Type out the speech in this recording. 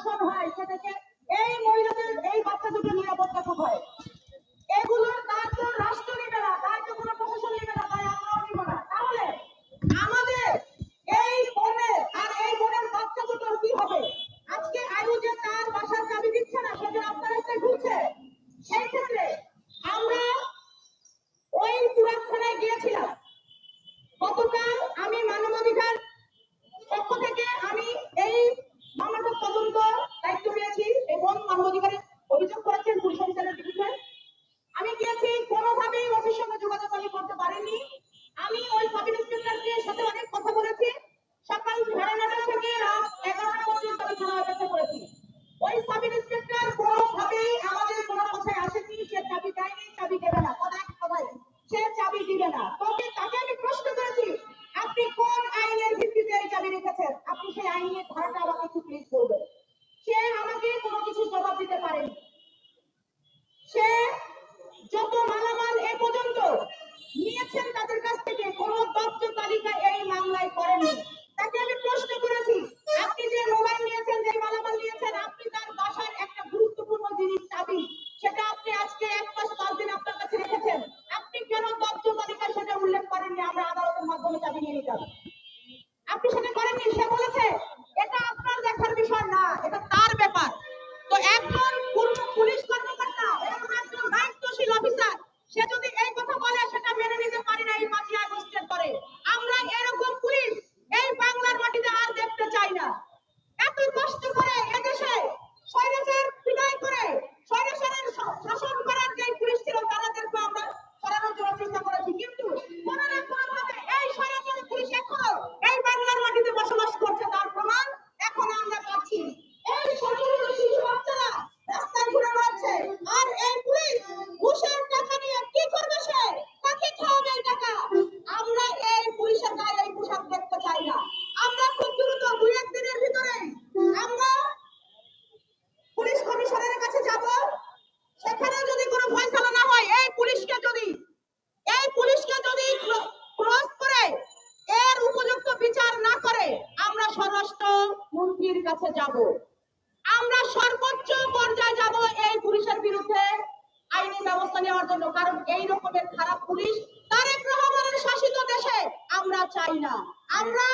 ধর্ষণ হয় সেটাকে এই মহিলাদের এই বাচ্চা দুটো নিরাপত্তা কোথায়? এগুলোর দায়িত্ব রাষ্ট্র নিবে না, দায়িত্ব কোনো প্রশাসন নিবে না, তাই আমরাও নিব না। তাহলে আমাদের এই বোনের আর এই বোনের বাচ্চা দুটোর কি হবে? আজকে আয়ু যে তার বাসার চাবি দিচ্ছে না, সেটা আপনার রাস্তায় ঘুরছে, সেই ক্ষেত্রে আমরা ওই সুরক্ষায় গিয়েছিলাম। গতকাল আমি মানবাধিকার পক্ষ থেকে আমি এই মামলাটা তদন্ত দায়িত্ব পেয়েছি এবং মানবাধিকারের অভিযোগ করেছেন পুলিশ অফিসারের বিরুদ্ধে। আমি গিয়েছি, কোনোভাবেই ওসির সঙ্গে যোগাযোগ আমি করতে পারিনি। আমি ওই সাব ইন্সপেক্টরের সাথে অনেক কথা বলেছি। সকাল 9:30 থেকে রাত 11টা পর্যন্ত আমি থানা অপেক্ষা করেছি। ওই সাব ইন্সপেক্টর কোনোভাবেই আমাদের কোনো কথায় আসেনি, সে চাবি দেয়নি, চাবি দেবে না, কথায় সে চাবি দিবে না। তবে তাকে আমি প্রশ্ন করেছি, আপনি কোন আইনের ভিত্তিতে এই চাবি রেখেছেন, আপনি সেই আইনের ধারাটা আমাকে একটু প্লিজ বলবেন। সে আমাকে কোনো কিছু জবাব দিতে পারেনি। সে যত মালামাল এ পর্যন্ত নিয়েছেন তাদের কাছ থেকে কোনো তথ্য তালিকা এই মামলায় করেননি। তাকে আমি প্রশ্ন করেছি, আপনি যে মোবাইল নিয়েছেন, যে মালামাল নিয়েছেন, আপনি তার বাসার একটা গুরুত্বপূর্ণ জিনিস চাবি, সেটা আপনি আজকে 1 মাস 10 দিন আপনার কাছে রেখেছেন, আপনি কেন তথ্য তালিকা সেটা উল্লেখ করেননি? আমরা আদালতের মাধ্যমে চাবি নিয়ে নিতাম, আপনি সেটা করেননি। সে বলেছে এটা আপনার দেখার বিষয় না, এটা তার ব্যাপার। তো একজন পুলিশ কর্মকর্তা এবং একজন দায়িত্বশীল অফিসার সে যদি এই কথা বলে, সেটা মেনে নিতে পারি না এই 5ই আগস্টের পরে। আমরা এরকম পুলিশ এই বাংলার মাটিতে আর দেখতে চাই না। এত কষ্ট করে এদেশে স্বৈরাচার বিদায় করে স্বৈরাচারের শাসন করার যে পুলিশ ছিল তাদেরকে আমরা সরানোর জন্য চেষ্টা করেছি, কিন্তু কোনো না কোনোভাবে এই স্বৈরাচার পুলিশ এখনো এই বাংলার মাটিতে বসবাস করছে, তার প্রমাণ এখন আমরা পাচ্ছি। এই ছোট ছোট শিশু বাচ্চারা রাস্তায় ঘুরে বেড়াচ্ছে, আর এই পুলিশ ঘুষের টাকা নিয়ে কি করবে? সে তাকে খাওয়াবে এই টাকা। আমরা এই পুলিশের গায়ে এই পোশাক দেখতে চাই না। আমরা খুব দ্রুত 2-1 দিনের ভিতরে আমরা পুলিশ কমিশনারের কাছে যাব। সেখানে যদি কোনো ফয়সালা না হয়, এই পুলিশকে যদি ক্রস করে এর উপযুক্ত বিচার না করে, আমরা স্বরাষ্ট্র মন্ত্রীর কাছে যাব, আমরা সর্বোচ্চ পর্যায়ে যাব এই পুলিশের বিরুদ্ধে আইনি ব্যবস্থা নেওয়ার জন্য। কারণ এই রকমের খারাপ পুলিশ তারেক রহমানের শাসিত দেশে আমরা চাই না। আমরা